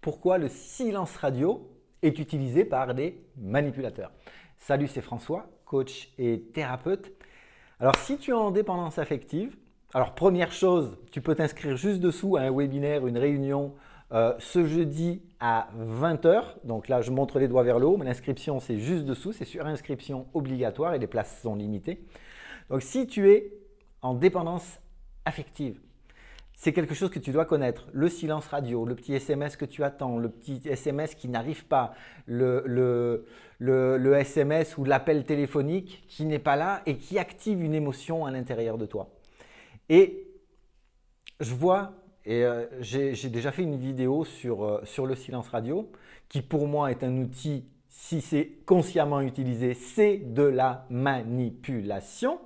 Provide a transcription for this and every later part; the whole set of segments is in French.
Pourquoi le silence radio est utilisé par des manipulateurs. Salut, c'est François, coach et thérapeute. Alors, si tu es en dépendance affective, alors première chose, tu peux t'inscrire juste dessous à un webinaire, une réunion ce jeudi à 20 h. Donc là, je montre les doigts vers le haut, mais l'inscription, c'est juste dessous, c'est sur inscription obligatoire et les places sont limitées. Donc, si tu es en dépendance affective, c'est quelque chose que tu dois connaître. Le silence radio, le petit SMS que tu attends, le petit SMS qui n'arrive pas, le SMS ou l'appel téléphonique qui n'est pas là et qui active une émotion à l'intérieur de toi. Et je vois, et j'ai déjà fait une vidéo sur le silence radio, qui pour moi est un outil, si c'est consciemment utilisé, c'est de la manipulation.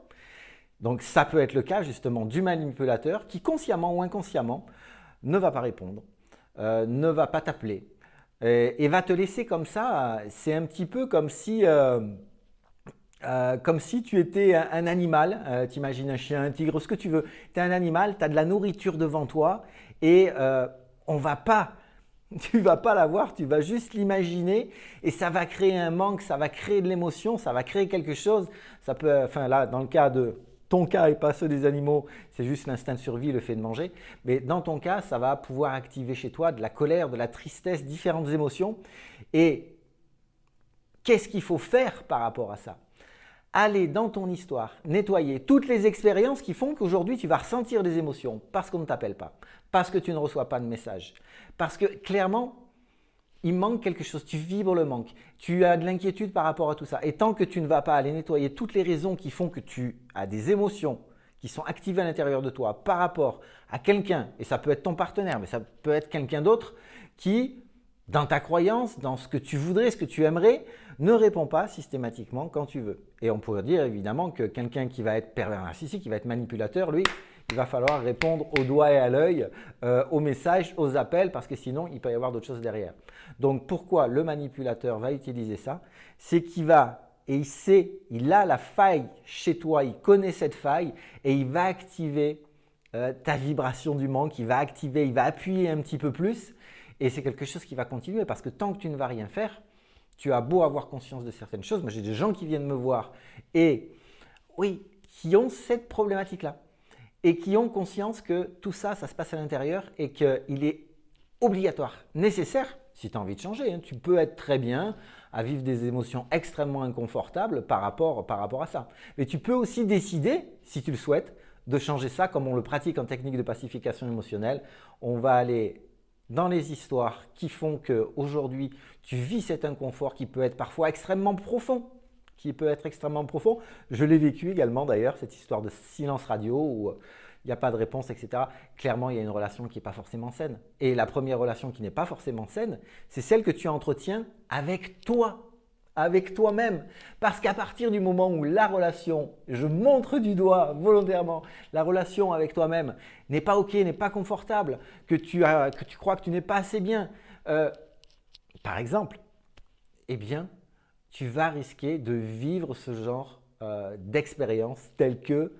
Donc ça peut être le cas justement du manipulateur qui consciemment ou inconsciemment ne va pas répondre, ne va pas t'appeler et va te laisser comme ça. C'est un petit peu comme si tu étais un animal, t'imagines un chien, un tigre, ce que tu veux. Tu es un animal, tu as de la nourriture devant toi et tu vas pas l'avoir, tu vas juste l'imaginer et ça va créer un manque, ça va créer de l'émotion, ça va créer quelque chose. Ça peut, enfin là, dans le cas de ton cas et pas ceux des animaux, c'est juste l'instinct de survie, le fait de manger. Mais dans ton cas, ça va pouvoir activer chez toi de la colère, de la tristesse, différentes émotions. Et qu'est-ce qu'il faut faire par rapport à ça? Aller dans ton histoire, nettoyer toutes les expériences qui font qu'aujourd'hui tu vas ressentir des émotions parce qu'on ne t'appelle pas, parce que tu ne reçois pas de message, parce que clairement, il manque quelque chose, tu vibres le manque, tu as de l'inquiétude par rapport à tout ça. Et tant que tu ne vas pas aller nettoyer toutes les raisons qui font que tu as des émotions qui sont activées à l'intérieur de toi par rapport à quelqu'un, et ça peut être ton partenaire, mais ça peut être quelqu'un d'autre qui, dans ta croyance, dans ce que tu voudrais, ce que tu aimerais, ne répond pas systématiquement quand tu veux. Et on pourrait dire évidemment que quelqu'un qui va être pervers narcissique, qui va être manipulateur, lui, il va falloir répondre au doigt et à l'œil, aux messages, aux appels, parce que sinon, il peut y avoir d'autres choses derrière. Donc, pourquoi le manipulateur va utiliser ça? C'est qu'il va, et il sait, il a la faille chez toi, il connaît cette faille, et il va activer ta vibration du manque, il va activer, il va appuyer un petit peu plus, et c'est quelque chose qui va continuer, parce que tant que tu ne vas rien faire, tu as beau avoir conscience de certaines choses. Moi, j'ai des gens qui viennent me voir, et oui, qui ont cette problématique-là. Et qui ont conscience que tout ça, ça se passe à l'intérieur et qu'il est obligatoire, nécessaire, si tu as envie de changer. Hein. Tu peux être très bien à vivre des émotions extrêmement inconfortables par rapport à ça. Mais tu peux aussi décider, si tu le souhaites, de changer ça comme on le pratique en technique de pacification émotionnelle. On va aller dans les histoires qui font qu'aujourd'hui, tu vis cet inconfort qui peut être parfois extrêmement profond. Je l'ai vécu également d'ailleurs, cette histoire de silence radio où il n'y a pas de réponse, etc. Clairement, il y a une relation qui n'est pas forcément saine. Et la première relation qui n'est pas forcément saine, c'est celle que tu entretiens avec toi, avec toi-même. Parce qu'à partir du moment où la relation, je montre du doigt volontairement, la relation avec toi-même n'est pas OK, n'est pas confortable, que tu crois que tu n'es pas assez bien, par exemple, eh bien, tu vas risquer de vivre ce genre d'expérience telle que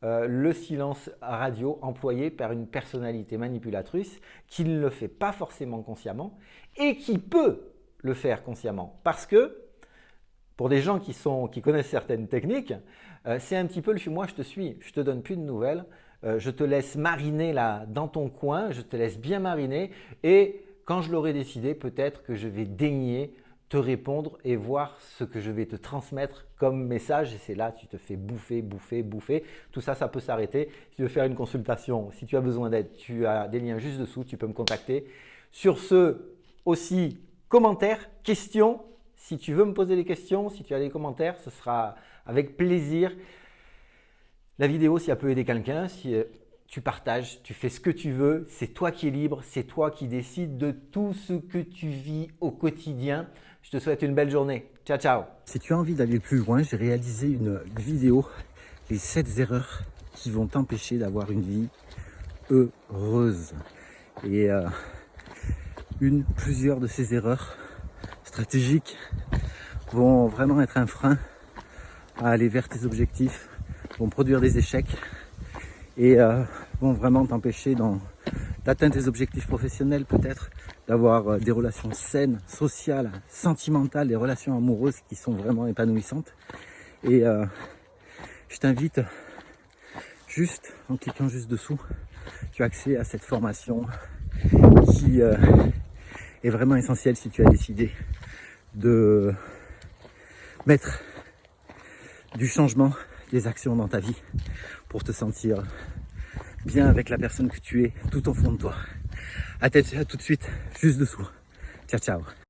le silence radio employé par une personnalité manipulatrice qui ne le fait pas forcément consciemment et qui peut le faire consciemment. Parce que pour des gens qui connaissent certaines techniques, c'est un petit peu le « suis-moi, je te suis », je te donne plus de nouvelles, je te laisse mariner là dans ton coin, je te laisse bien mariner et quand je l'aurai décidé, peut-être que je vais daigner te répondre et voir ce que je vais te transmettre comme message et c'est là tu te fais bouffer. Tout ça, ça peut s'arrêter. Si tu veux faire une consultation, si tu as besoin d'aide, tu as des liens juste dessous, tu peux me contacter. Sur ce, aussi, commentaires, questions. Si tu veux me poser des questions, si tu as des commentaires, ce sera avec plaisir. La vidéo, si elle peut aider quelqu'un, si tu partages, tu fais ce que tu veux, c'est toi qui es libre, c'est toi qui décides de tout ce que tu vis au quotidien. Je te souhaite une belle journée. Ciao, ciao. Si tu as envie d'aller plus loin, j'ai réalisé une vidéo, les 7 erreurs qui vont t'empêcher d'avoir une vie heureuse. Et plusieurs de ces erreurs stratégiques vont vraiment être un frein à aller vers tes objectifs, vont produire des échecs et vont vraiment t'empêcher d'atteindre tes objectifs professionnels peut-être, d'avoir des relations saines, sociales, sentimentales, des relations amoureuses qui sont vraiment épanouissantes. Et je t'invite juste, en cliquant juste dessous, tu as accès à cette formation qui est vraiment essentielle si tu as décidé de mettre du changement, des actions dans ta vie pour te sentir bien avec la personne que tu es tout au fond de toi. À tout de suite, juste dessous. Ciao, ciao.